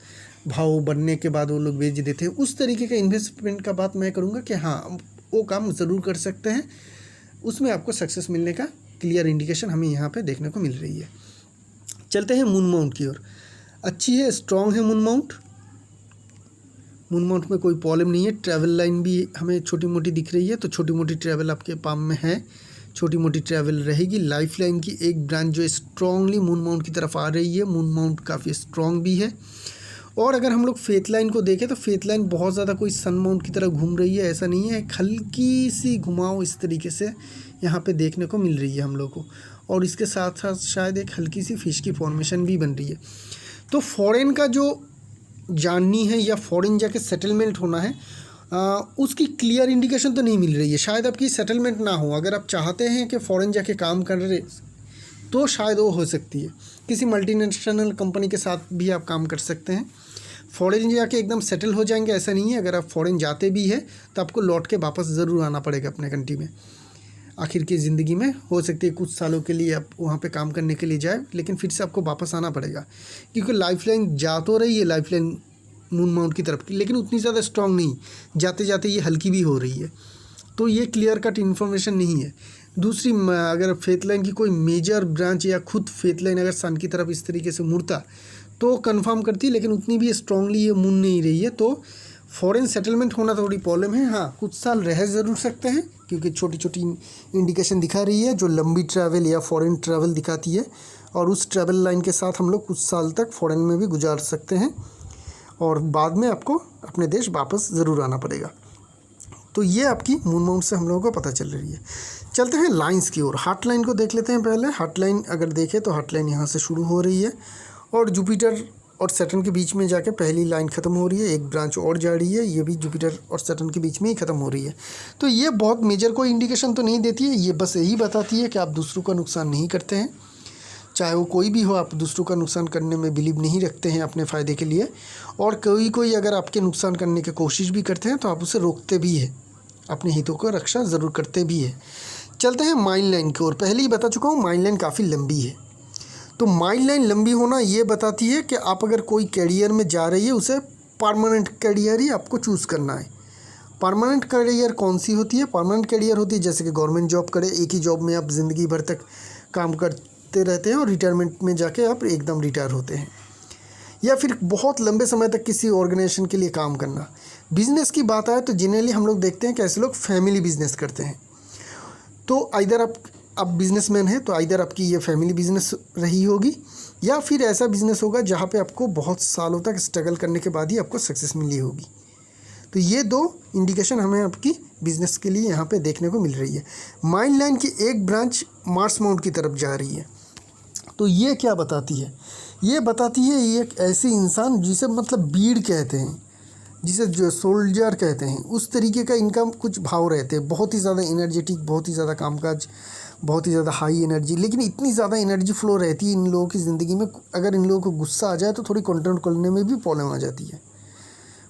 S1: भाव बढ़ने के बाद वो लोग बेच देते हैं। उस तरीके का इन्वेस्टमेंट का बात मैं करूँगा कि हाँ, वो काम ज़रूर कर सकते हैं, उसमें आपको सक्सेस मिलने का क्लियर इंडिकेशन हमें यहाँ पे देखने को मिल रही है। चलते हैं मून माउंट की ओर। अच्छी है, स्ट्रॉन्ग है मून माउंट। मून माउंट में कोई प्रॉब्लम नहीं है। ट्रैवल लाइन भी हमें छोटी मोटी दिख रही है, तो छोटी मोटी ट्रैवल आपके पाम में है, छोटी मोटी ट्रैवल रहेगी। लाइफ लाइन की एक ब्रांच जो स्ट्रॉन्गली मून माउंट की तरफ आ रही है, मून माउंट काफ़ी स्ट्रॉन्ग भी है। और अगर हम लोग फेथ लाइन को देखें तो फेथ लाइन बहुत ज़्यादा कोई सन माउंट की तरह घूम रही है ऐसा नहीं है, एक हल्की सी घुमाव इस तरीके से यहाँ पे देखने को मिल रही है हम लोग को। और इसके साथ साथ शायद एक हल्की सी फिश की फॉर्मेशन भी बन रही है। तो फॉरेन का जो जाननी है या फॉरेन जाके सेटलमेंट होना है, उसकी क्लियर इंडिकेशन तो नहीं मिल रही है। शायद आपकी सेटलमेंट ना हो, अगर आप चाहते हैं कि फ़ॉरेन जाके काम कर रहे तो शायद वो हो सकती है। किसी मल्टीनेशनल कंपनी के साथ भी आप काम कर सकते हैं। फ़ॉरेन जाके एकदम सेटल हो जाएंगे ऐसा नहीं है। अगर आप फ़ॉरेन जाते भी है तो आपको लौट के वापस ज़रूर आना पड़ेगा अपने कंट्री में। आखिर की ज़िंदगी में हो सकती है कुछ सालों के लिए आप वहाँ पे काम करने के लिए जाए, लेकिन फिर से आपको वापस आना पड़ेगा, क्योंकि लाइफ लाइन जा तो रही है लाइफ लाइन मून माउंट की तरफ की, लेकिन उतनी ज़्यादा स्ट्रॉन्ग नहीं, जाते जाते ये हल्की भी हो रही है। तो ये क्लियर कट इन्फॉर्मेशन नहीं है। दूसरी, अगर फेथ लाइन की कोई मेजर ब्रांच या खुद फेथ लाइन अगर सन की तरफ इस तरीके से मुड़ता तो कंफर्म करती, लेकिन उतनी भी स्ट्रांगली ये मुड़ नहीं रही है। तो फॉरेन सेटलमेंट होना थोड़ी प्रॉब्लम है। हाँ, कुछ साल रह ज़रूर सकते हैं, क्योंकि छोटी छोटी इंडिकेशन दिखा रही है जो लंबी ट्रैवल या फॉरेन ट्रैवल दिखाती है, और उस ट्रैवल लाइन के साथ हम लोग कुछ साल तक फॉरेन में भी गुजार सकते हैं, और बाद में आपको अपने देश वापस ज़रूर आना पड़ेगा। तो ये आपकी मून माउंट से हम लोगों को पता चल रही है। चलते हैं लाइंस की ओर। हार्ट लाइन को देख लेते हैं पहले। हार्ट लाइन अगर देखें तो हार्ट लाइन यहाँ से शुरू हो रही है और जुपिटर और सैटर्न के बीच में जाके पहली लाइन ख़त्म हो रही है। एक ब्रांच और जा रही है, ये भी जुपिटर और सैटर्न के बीच में ही ख़त्म हो रही है। तो ये बहुत मेजर कोई इंडिकेशन तो नहीं देती है, ये बस यही बताती है कि आप दूसरों का नुकसान नहीं करते हैं। चाहे वो कोई भी हो, आप दूसरों का नुकसान करने में बिलीव नहीं रखते हैं अपने फ़ायदे के लिए, और कोई अगर आपके नुकसान करने की कोशिश भी करते हैं तो आप उसे रोकते भी हैं, अपने हितों को रक्षा ज़रूर करते भी हैं। चलते हैं माइंड लाइन की ओर। पहले ही बता चुका हूँ माइंड लाइन काफ़ी लंबी है। तो माइंड लाइन लंबी होना ये बताती है कि आप अगर कोई करियर में जा रही है, उसे परमानेंट करियर ही आपको चूज़ करना है। परमानेंट करियर कौन सी होती है? परमानेंट करियर होती है जैसे कि गवर्नमेंट जॉब करे, एक ही जॉब में आप ज़िंदगी भर तक काम करते रहते हैं और रिटायरमेंट में जाके आप एकदम रिटायर होते हैं, या फिर बहुत लंबे समय तक किसी ऑर्गेनाइजेशन के लिए काम करना। बिजनेस की बात आए तो जनरली हम लोग देखते हैं कि ऐसे लोग फैमिली बिजनेस करते हैं। तो आइदर आप बिजनेसमैन हैं तो आइदर आपकी ये फैमिली बिजनेस रही होगी, या फिर ऐसा बिजनेस होगा जहाँ पे आपको बहुत सालों तक स्ट्रगल करने के बाद ही आपको सक्सेस मिली होगी। तो ये दो इंडिकेशन हमें आपकी बिजनेस के लिए यहाँ पे देखने को मिल रही है। माइंड लाइन की एक ब्रांच मार्स माउंट की तरफ जा रही है। तो ये क्या बताती है? ये बताती है ये एक ऐसी इंसान जिसे मतलब बीड़ कहते हैं, जिसे जो सोल्जर कहते हैं, उस तरीके का इनका कुछ भाव रहते हैं। बहुत ही ज़्यादा एनर्जेटिक, बहुत ही ज़्यादा कामकाज, बहुत ही ज़्यादा हाई एनर्जी, लेकिन इतनी ज़्यादा एनर्जी फ्लो रहती है इन लोगों की ज़िंदगी में, अगर इन लोगों को गुस्सा आ जाए तो थोड़ी कंट्रोल करने में भी प्रॉब्लम आ जाती है।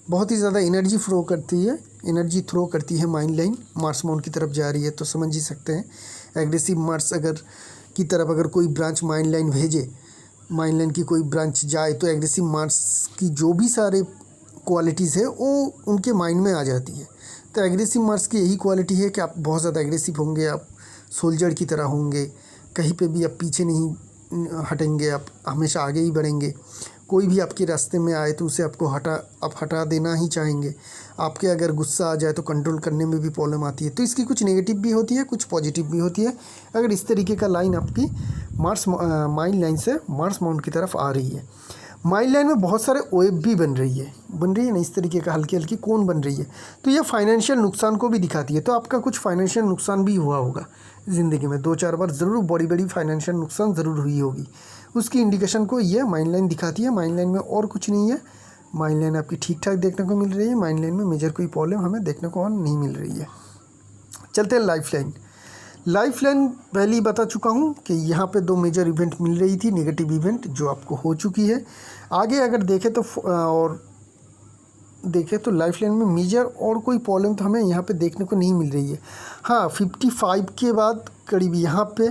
S1: बहुत ही ज़्यादा एनर्जी थ्रो करती है माइंड लाइन, मार्स माउंट की तरफ जा रही है। तो समझ ही सकते हैं एग्रेसिव मार्स की तरफ अगर कोई ब्रांच माइंड लाइन भेजे, माइंड लाइन की कोई ब्रांच जाए, तो एग्रेसिव मार्स की जो भी सारे क्वालिटीज़ है वो उनके माइंड में आ जाती है। तो एग्रेसिव मार्स की यही क्वालिटी है कि आप बहुत ज़्यादा एग्रेसिव होंगे, आप सोल्जर की तरह होंगे, कहीं पे भी आप पीछे नहीं हटेंगे, आप हमेशा आगे ही बढ़ेंगे। कोई भी आपके रास्ते में आए तो उसे आपको हटा देना ही चाहेंगे। आपके अगर गुस्सा आ जाए तो कंट्रोल करने में भी प्रॉब्लम आती है। तो इसकी कुछ नेगेटिव भी होती है, कुछ पॉजिटिव भी होती है। अगर इस तरीके का लाइन आपकी माइंड लाइन से मार्स माउंट की तरफ आ रही है। माइंड लाइन में बहुत सारे वेव भी बन रही है ना, इस तरीके का हल्की हल्की कौन बन रही है। तो यह फाइनेंशियल नुकसान को भी दिखाती है। तो आपका कुछ फाइनेंशियल नुकसान भी हुआ होगा ज़िंदगी में, 2-4 बार ज़रूर बड़ी फाइनेंशियल नुकसान ज़रूर हुई होगी। उसकी इंडिकेशन को ये माइंड लाइन दिखाती है। माइंड लाइन में और कुछ नहीं है। माइंड लाइन आपकी ठीक ठाक देखने को मिल रही है। माइंड लाइन में मेजर कोई प्रॉब्लम हमें देखने को और नहीं मिल रही है। चलते हैं लाइफ लाइन। लाइफ लाइन पहले ही बता चुका हूँ कि यहाँ पे 2 मेजर इवेंट मिल रही थी, नेगेटिव इवेंट जो आपको हो चुकी है। आगे अगर देखें तो लाइफ लाइन में मेजर और कोई प्रॉब्लम तो हमें यहाँ पे देखने को नहीं मिल रही है। हाँ, 55 के बाद करीब यहाँ पे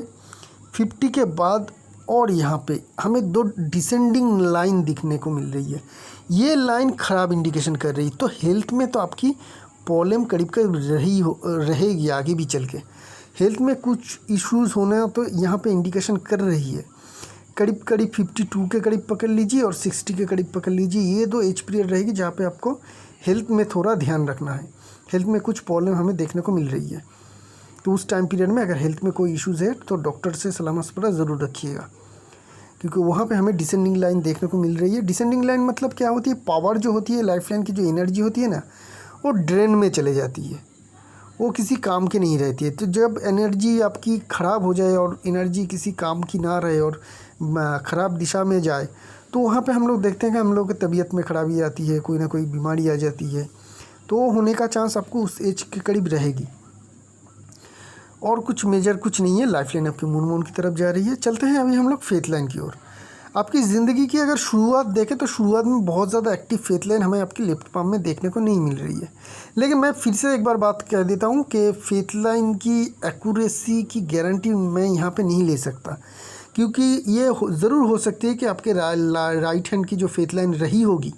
S1: 50 के बाद और यहाँ पे हमें 2 डिसेंडिंग लाइन दिखने को मिल रही है। ये लाइन ख़राब इंडिकेशन कर रही है। तो हेल्थ में तो आपकी प्रॉब्लम करीब रहेगी आगे भी चल के। हेल्थ में कुछ इश्यूज़ होना तो यहाँ पे इंडिकेशन कर रही है। करीब 52 के करीब पकड़ लीजिए और 60 के करीब पकड़ लीजिए। ये 2 एज पीरियड रहेगी जहाँ पे आपको हेल्थ में थोड़ा ध्यान रखना है। हेल्थ में कुछ प्रॉब्लम हमें देखने को मिल रही है। तो उस टाइम पीरियड में अगर हेल्थ में कोई इश्यूज़ है तो डॉक्टर से सलाह मशवरा ज़रूर रखिएगा, क्योंकि वहाँ पे हमें डिसेंडिंग लाइन देखने को मिल रही है। डिसेंडिंग लाइन मतलब क्या होती है? पावर जो होती है, लाइफ लाइन की जो एनर्जी होती है ना, वो ड्रेन में चले जाती है, वो किसी काम की नहीं रहती है। तो जब एनर्जी आपकी ख़राब हो जाए और एनर्जी किसी काम की ना रहे और ख़राब दिशा में जाए, तो वहाँ पे हम लोग देखते हैं कि हम लोग की तबीयत में खराबी आती है, कोई ना कोई बीमारी आ जाती है। तो होने का चांस आपको उस एज के करीब रहेगी। और कुछ मेजर कुछ नहीं है। लाइफ लाइन आपकी मून की तरफ जा रही है। चलते हैं अभी हम लोग फेथ लाइन की ओर। आपकी ज़िंदगी की अगर शुरुआत देखें तो शुरुआत में बहुत ज़्यादा एक्टिव फेथ लाइन हमें आपकी लेफ्ट पाम में देखने को नहीं मिल रही है। लेकिन मैं फिर से एक बार बात कह देता हूँ कि फेथ लाइन की एक्यूरेसी की गारंटी मैं यहाँ पे नहीं ले सकता, क्योंकि ये ज़रूर हो सकती है कि आपके राइट हैंड की जो फेथ लाइन रही होगी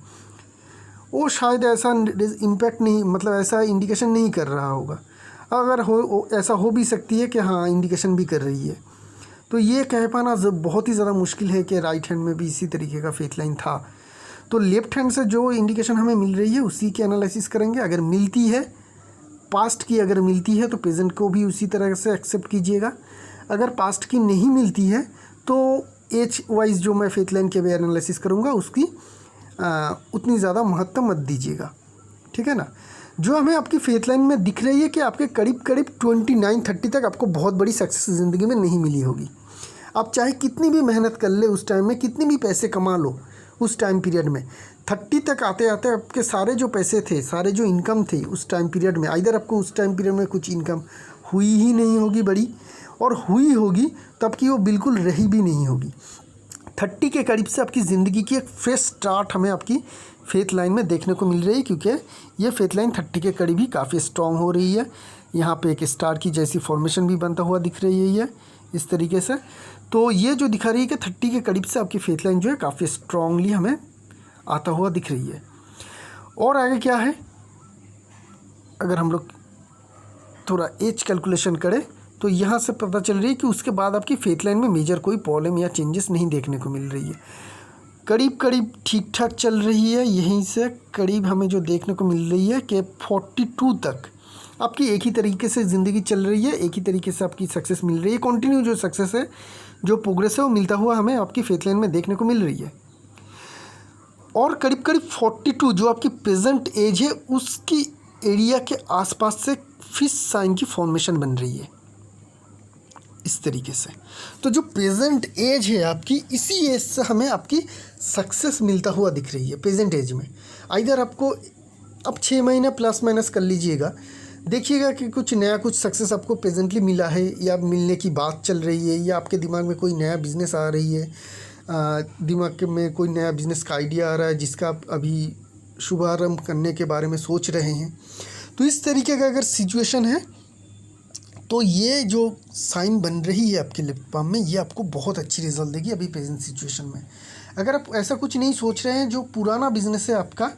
S1: वो शायद ऐसा इम्पैक्ट नहीं, मतलब ऐसा इंडिकेशन नहीं कर रहा होगा। अगर ऐसा हो भी सकती है कि हाँ इंडिकेशन भी कर रही है। तो ये कह पाना बहुत ही ज़्यादा मुश्किल है कि राइट हैंड में भी इसी तरीके का फेथ लाइन था। तो लेफ्ट हैंड से जो इंडिकेशन हमें मिल रही है उसी की एनालिसिस करेंगे। अगर मिलती है पास्ट की, अगर मिलती है तो प्रेजेंट को भी उसी तरह से एक्सेप्ट कीजिएगा। अगर पास्ट की नहीं मिलती है तो एज वाइज जो मैं फेथ लाइन के भी एनालिसिस करूँगा उसकी उतनी ज़्यादा महत्व मत दीजिएगा, ठीक है ना। जो हमें आपकी फेथ लाइन में दिख रही है कि आपके करीब 29-30 तक आपको बहुत बड़ी सक्सेस ज़िंदगी में नहीं मिली होगी। आप चाहे कितनी भी मेहनत कर ले उस टाइम में, कितनी भी पैसे कमा लो उस टाइम पीरियड में, 30 तक आते आते आपके सारे जो पैसे थे, सारे जो इनकम थे उस टाइम पीरियड में, आइदर आपको उस टाइम पीरियड में कुछ इनकम हुई ही नहीं होगी बड़ी, और हुई होगी तब की वो बिल्कुल रही भी नहीं होगी। 30 के करीब से आपकी ज़िंदगी की एक फ्रेश स्टार्ट हमें आपकी फेथ लाइन में देखने को मिल रही है, क्योंकि ये फेथ लाइन 30 के करीब ही काफ़ी स्ट्रॉन्ग हो रही है। यहाँ पे एक स्टार की जैसी फॉर्मेशन भी बनता हुआ दिख रही है ये इस तरीके से। तो ये जो दिखा रही है कि 30 के करीब से आपकी फेथ लाइन जो है काफ़ी स्ट्रांगली हमें आता हुआ दिख रही है। और आगे क्या है, अगर हम लोग थोड़ा एज कैलकुलेशन करें तो यहाँ से पता चल रही है कि उसके बाद आपकी फेथ लाइन में मेजर कोई प्रॉब्लम या चेंजेस नहीं देखने को मिल रही है। करीब करीब ठीक ठाक चल रही है। यहीं से करीब हमें जो देखने को मिल रही है कि 42 तक आपकी एक ही तरीके से ज़िंदगी चल रही है, एक ही तरीके से आपकी सक्सेस मिल रही है। कंटिन्यू जो सक्सेस है, जो प्रोग्रेस है, वो मिलता हुआ हमें आपकी फेथ लाइन में देखने को मिल रही है। और करीब करीब 42 जो आपकी प्रेजेंट एज है, उसकी एरिया के आसपास से फिश साइन की फॉर्मेशन बन रही है इस तरीके से। तो जो प्रेजेंट एज है आपकी, इसी एज से हमें आपकी सक्सेस मिलता हुआ दिख रही है प्रेजेंट एज में। इधर आपको अब 6 महीने प्लस माइनस कर लीजिएगा, देखिएगा कि कुछ नया कुछ सक्सेस आपको प्रेजेंटली मिला है, या मिलने की बात चल रही है, या आपके दिमाग में कोई नया बिजनेस आ रही है, दिमाग में कोई नया बिजनेस का आइडिया आ रहा है जिसका आप अभी शुभारंभ करने के बारे में सोच रहे हैं। तो इस तरीके का अगर सिचुएशन है तो ये जो साइन बन रही है आपके लिप बाम में, ये आपको बहुत अच्छी रिजल्ट देगी अभी प्रेजेंट सिचुएशन में। अगर आप ऐसा कुछ नहीं सोच रहे हैं, जो पुराना बिजनेस है आपका,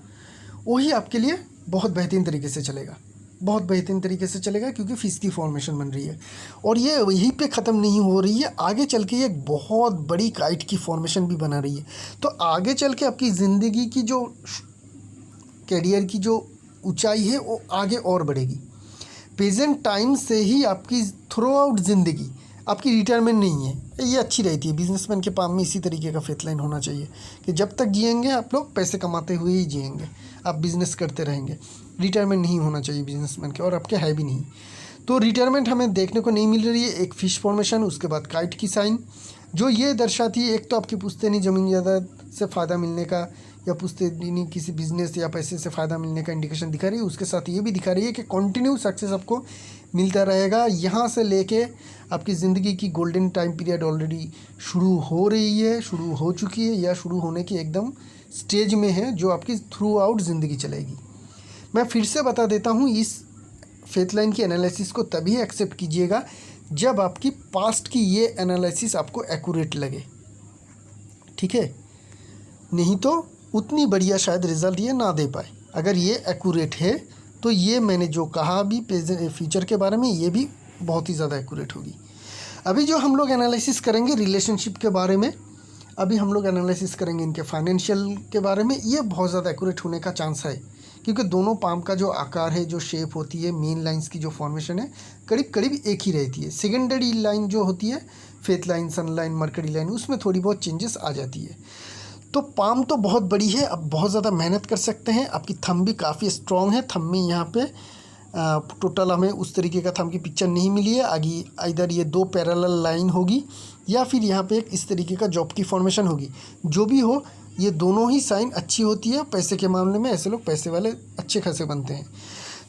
S1: वही आपके लिए बहुत बेहतरीन तरीके से चलेगा, बहुत बेहतरीन तरीके से चलेगा, क्योंकि फिश की फॉर्मेशन बन रही है। और ये वहीं पे ख़त्म नहीं हो रही है, आगे चल के ये एक बहुत बड़ी काइट की फॉर्मेशन भी बना रही है। तो आगे चल के आपकी ज़िंदगी की जो कैरियर की जो ऊंचाई है वो आगे और बढ़ेगी। प्रेजेंट टाइम से ही आपकी थ्रू आउट ज़िंदगी आपकी रिटायरमेंट नहीं है, ये अच्छी रहती है। बिजनेसमैन के पाम में इसी तरीके का फेथ लाइन होना चाहिए कि जब तक जिएंगे आप लोग पैसे कमाते हुए ही जिएंगे, आप बिज़नेस करते रहेंगे। रिटायरमेंट नहीं होना चाहिए बिजनेसमैन के, और आपके है भी नहीं। तो रिटायरमेंट हमें देखने को नहीं मिल रही है। एक फिश फॉर्मेशन, उसके बाद काइट की साइन, जो ये दर्शाती है एक तो आपकी पुश्तैनी ज़मीन जायदाद से फ़ायदा मिलने का, या पुश्तैनी किसी बिजनेस या पैसे से फ़ायदा मिलने का इंडिकेशन दिखा रही है। उसके साथ ये भी दिखा रही है कि कंटिन्यू सक्सेस आपको मिलता रहेगा। यहाँ से लेके आपकी ज़िंदगी की गोल्डन टाइम पीरियड ऑलरेडी शुरू हो रही है, शुरू हो चुकी है, या शुरू होने की एकदम स्टेज में है, जो आपकी थ्रू आउट ज़िंदगी चलेगी। मैं फिर से बता देता हूँ, इस फेथ लाइन की एनालिसिस को तभी एक्सेप्ट कीजिएगा जब आपकी पास्ट की ये एनालिसिस आपको एक्यूरेट लगे, ठीक है। नहीं तो उतनी बढ़िया शायद रिज़ल्ट ये ना दे पाए। अगर ये एक्यूरेट है तो ये मैंने जो कहा अभी फ्यूचर के बारे में, ये भी बहुत ही ज़्यादा एक्यूरेट होगी। अभी जो हम लोग एनालिसिस करेंगे रिलेशनशिप के बारे में, अभी हम लोग एनालिसिस करेंगे इनके फाइनेंशियल के बारे में, ये बहुत ज़्यादा एक्यूरेट होने का चांस है, क्योंकि दोनों पाम का जो आकार है, जो शेप होती है, मेन लाइंस की जो फॉर्मेशन है, करीब करीब एक ही रहती है। सेकेंडरी लाइन जो होती है, फेथ लाइन, सन लाइन, मरकरी लाइन, उसमें थोड़ी बहुत चेंजेस आ जाती है। तो पाम तो बहुत बड़ी है, अब बहुत ज़्यादा मेहनत कर सकते हैं। आपकी थंब भी काफ़ी स्ट्रॉन्ग है। थंब में यहाँ पे टोटल हमें उस तरीके का थंब की पिक्चर नहीं मिली है। आगे इधर ये 2 पैरेलल लाइन होगी, या फिर यहाँ पे एक इस तरीके का जॉब की फॉर्मेशन होगी। जो भी हो, ये दोनों ही साइन अच्छी होती है। पैसे के मामले में ऐसे लोग पैसे वाले अच्छे खासे बनते हैं।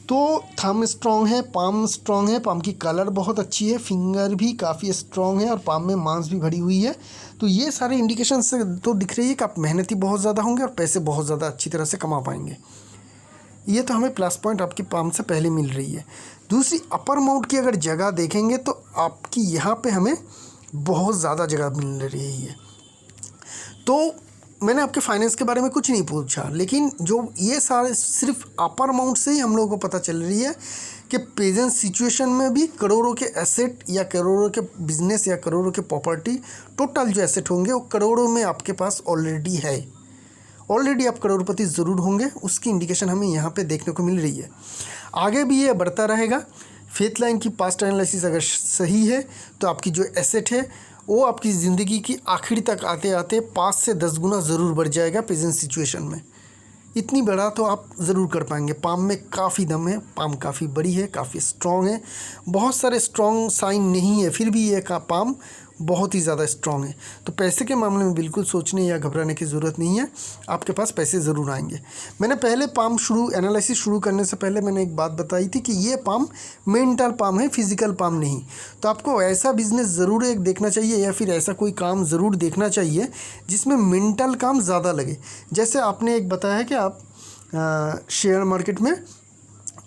S1: तो थंब स्ट्रॉन्ग है, पाम स्ट्रॉन्ग है, पाम की कलर बहुत अच्छी है, फिंगर भी काफ़ी स्ट्रॉन्ग है, और पाम में मांस भी भरी हुई है। तो ये सारे इंडिकेशन से तो दिख रही है कि आप मेहनती बहुत ज़्यादा होंगे और पैसे बहुत ज़्यादा अच्छी तरह से कमा पाएंगे। ये तो हमें प्लस पॉइंट आपकी पाम से पहले मिल रही है। दूसरी अपर माउंट की अगर जगह देखेंगे तो आपकी यहाँ पे हमें बहुत ज़्यादा जगह मिल रही है। तो मैंने आपके फाइनेंस के बारे में कुछ नहीं पूछा, लेकिन जो ये सारे सिर्फ अपर माउंट से ही हम लोगों को पता चल रही है कि प्रेजेंट सिचुएशन में भी करोड़ों के एसेट, या करोड़ों के बिजनेस, या करोड़ों के प्रॉपर्टी, टोटल जो एसेट होंगे वो करोड़ों में आपके पास ऑलरेडी है। ऑलरेडी आप करोड़पति ज़रूर होंगे, उसकी इंडिकेशन हमें यहाँ पे देखने को मिल रही है। आगे भी ये बढ़ता रहेगा। फेथ लाइन की पास्ट एनालिसिस अगर सही है तो आपकी जो एसेट है वो आपकी ज़िंदगी की आखिर तक आते आते 5 से 10 गुना ज़रूर बढ़ जाएगा प्रेजेंट सिचुएशन में। इतनी बड़ा तो आप ज़रूर कर पाएंगे। पाम में काफ़ी दम है, पाम काफ़ी बड़ी है, काफ़ी स्ट्रॉन्ग है। बहुत सारे स्ट्रॉन्ग साइन नहीं है, फिर भी ये का पाम बहुत ही ज़्यादा स्ट्रॉन्ग है। तो पैसे के मामले में बिल्कुल सोचने या घबराने की ज़रूरत नहीं है, आपके पास पैसे ज़रूर आएंगे। मैंने पहले पाम एनालिसिस शुरू करने से पहले मैंने एक बात बताई थी कि ये पाम मेंटल पाम है, फिजिकल पाम नहीं। तो आपको ऐसा बिजनेस ज़रूर एक देखना चाहिए या फिर ऐसा कोई काम ज़रूर देखना चाहिए जिसमें मेंटल काम ज़्यादा लगे। जैसे आपने एक बताया है कि आप शेयर मार्केट में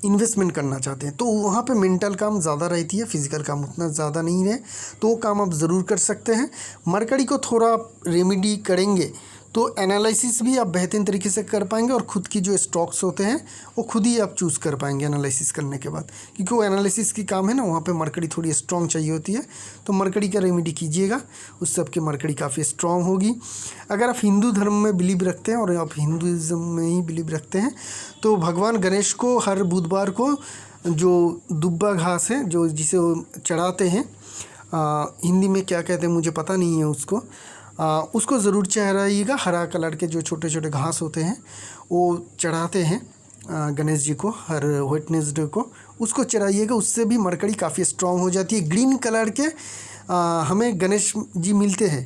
S1: इन्वेस्टमेंट करना चाहते हैं, तो वहाँ पे मेंटल काम ज़्यादा रहती है, फिजिकल काम उतना ज़्यादा नहीं है, तो वो काम आप ज़रूर कर सकते हैं। मरकड़ी को थोड़ा आप रेमेडी करेंगे तो एनालिसिस भी आप बेहतरीन तरीके से कर पाएंगे और ख़ुद की जो स्टॉक्स होते हैं वो खुद ही आप चूज़ कर पाएंगे एनालिसिस करने के बाद, क्योंकि वो एनालिसिस की काम है ना, वहाँ पे मरकड़ी थोड़ी स्ट्रॉन्ग चाहिए होती है। तो मरकड़ी का रेमेडी कीजिएगा, उससे आपकी मरकड़ी काफ़ी स्ट्रॉन्ग होगी। अगर आप हिंदू धर्म में बिलीव रखते हैं और आप हिंदुज़म में ही बिलीव रखते हैं तो भगवान गणेश को हर बुधवार को जो दुब्बा घास है जो जिसे वो चढ़ाते हैं, हिंदी में क्या कहते हैं मुझे पता नहीं है उसको ज़रूर चढ़ाइएगा। हरा कलर के जो छोटे छोटे घास होते हैं वो चढ़ाते हैं गणेश जी को हर वेडनेसडे को, उसको चढ़ाइएगा, उससे भी मरकड़ी काफ़ी स्ट्रॉन्ग हो जाती है। ग्रीन कलर के हमें गणेश जी मिलते हैं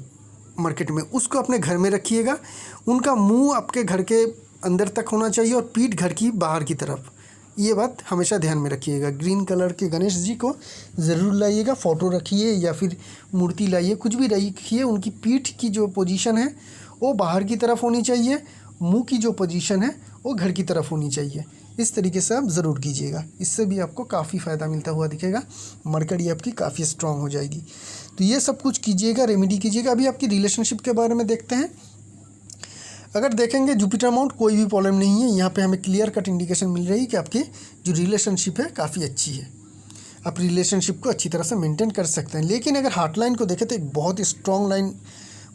S1: मार्केट में, उसको अपने घर में रखिएगा। उनका मुंह आपके घर के अंदर तक होना चाहिए और पीठ घर की बाहर की तरफ, ये बात हमेशा ध्यान में रखिएगा। ग्रीन कलर के गणेश जी को ज़रूर लाइएगा, फ़ोटो रखिए या फिर मूर्ति लाइए, कुछ भी रखिए। उनकी पीठ की जो पोजीशन है वो बाहर की तरफ होनी चाहिए, मुंह की जो पोजीशन है वो घर की तरफ होनी चाहिए। इस तरीके से आप ज़रूर कीजिएगा, इससे भी आपको काफ़ी फ़ायदा मिलता हुआ दिखेगा, मरकड़ी आपकी काफ़ी स्ट्रॉन्ग हो जाएगी। तो ये सब कुछ कीजिएगा, रेमेडी कीजिएगा। अभी आपकी रिलेशनशिप के बारे में देखते हैं। अगर देखेंगे जुपिटर माउंट कोई भी प्रॉब्लम नहीं है, यहाँ पे हमें क्लियर कट इंडिकेशन मिल रही है कि आपकी जो रिलेशनशिप है काफ़ी अच्छी है, आप रिलेशनशिप को अच्छी तरह से मेंटेन कर सकते हैं। लेकिन अगर हार्ट लाइन को देखें तो एक बहुत ही स्ट्रॉन्ग लाइन,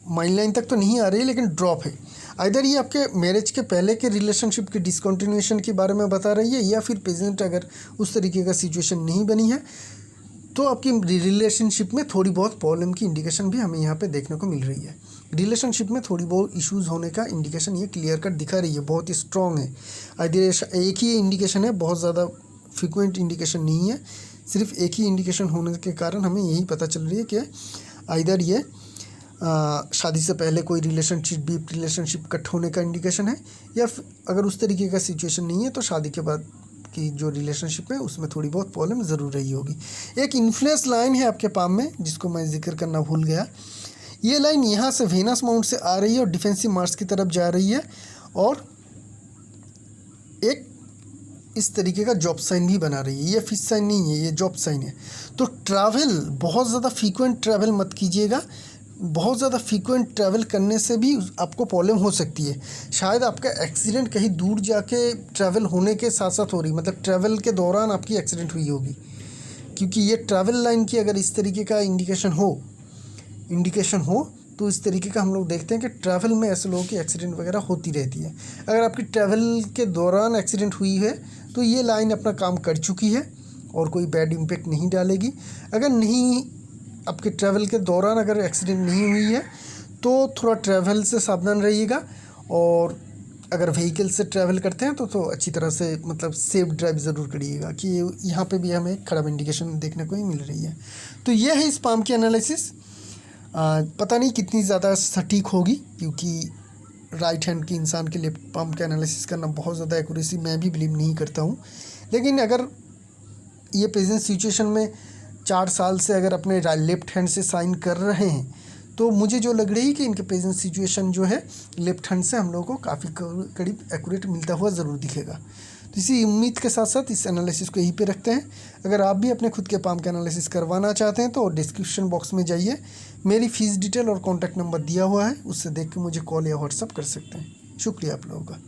S1: माइंड लाइन तक तो नहीं आ रही है लेकिन ड्रॉप है। इधर ये आपके मैरिज के पहले के रिलेशनशिप के डिसकंटिन्यूएशन के बारे में बता रही है, या फिर प्रेजेंट अगर उस तरीके का सिचुएशन नहीं बनी है तो आपकी रिलेशनशिप में थोड़ी बहुत प्रॉब्लम की इंडिकेशन भी हमें यहाँ पे देखने को मिल रही है। रिलेशनशिप में थोड़ी बहुत इश्यूज़ होने का इंडिकेशन ये क्लियर कट दिखा रही है, बहुत ही स्ट्रॉन्ग है। इधर एक ही इंडिकेशन है, बहुत ज़्यादा फ्रिक्वेंट इंडिकेशन नहीं है, सिर्फ एक ही इंडिकेशन होने के कारण हमें यही पता चल रही है कि इधर ये शादी से पहले कोई रिलेशनशिप कट होने का इंडिकेशन है, या अगर उस तरीके का सिचुएशन नहीं है तो शादी के बाद की जो रिलेशनशिप है उसमें थोड़ी बहुत प्रॉब्लम ज़रूर रही होगी। एक इन्फ्लुएंस लाइन है आपके पाम में जिसको मैं जिक्र करना भूल गया। ये लाइन यहाँ से वेनस माउंट से आ रही है और डिफेंसिव मार्स की तरफ जा रही है, और एक इस तरीके का जॉब साइन भी बना रही है। ये फिश साइन नहीं है, ये जॉब साइन है। तो ट्रैवल बहुत ज़्यादा फ्रीक्वेंट ट्रैवल मत कीजिएगा, बहुत ज़्यादा फ्रीक्वेंट ट्रैवल करने से भी आपको प्रॉब्लम हो सकती है। शायद आपका एक्सीडेंट कहीं दूर जाके ट्रैवल होने के साथ साथ हो रही, मतलब ट्रैवल के दौरान आपकी एक्सीडेंट हुई होगी, क्योंकि ये ट्रैवल लाइन की अगर इस तरीके का इंडिकेशन हो तो इस तरीके का हम लोग देखते हैं कि ट्रैवल में ऐसे लोगों की एक्सीडेंट वगैरह होती रहती है। अगर आपकी ट्रैवल के दौरान एक्सीडेंट हुई है तो ये लाइन अपना काम कर चुकी है और कोई बैड इम्पैक्ट नहीं डालेगी। अगर नहीं, आपके ट्रैवल के दौरान अगर एक्सीडेंट नहीं हुई है तो थोड़ा ट्रैवल से सावधान रहिएगा, और अगर व्हीकल से ट्रैवल करते हैं तो अच्छी तरह से मतलब सेफ ड्राइव ज़रूर करिएगा, कि यहाँ पे भी हमें खराब इंडिकेशन देखने को ही मिल रही है। तो यह है इस पाम की एनालिसिस। पता नहीं कितनी ज़्यादा सटीक होगी, क्योंकि राइट हैंड की इंसान के लेफ्ट पाम का एनालिसिस करना बहुत ज़्यादा एक्यूरेसी मैं भी बिलीव नहीं करता हूँ। लेकिन अगर ये प्रेजेंट सिचुएशन में 4 साल से अगर अपने लेफ्ट हैंड से साइन कर रहे हैं तो मुझे जो लग रही है कि इनके प्रेजेंट सिचुएशन जो है लेफ्ट हैंड से हम लोगों को काफ़ी करीब एक्यूरेट मिलता हुआ ज़रूर दिखेगा। तो इसी उम्मीद के साथ साथ इस एनालिसिस को यहीं पे रखते हैं। अगर आप भी अपने खुद के पाम का एनालिसिस करवाना चाहते हैं तो डिस्क्रिप्शन बॉक्स में जाइए, मेरी फ़ीस डिटेल और कॉन्टैक्ट नंबर दिया हुआ है, उससे देख के मुझे कॉल या व्हाट्सअप कर सकते हैं। शुक्रिया आप लोगों का।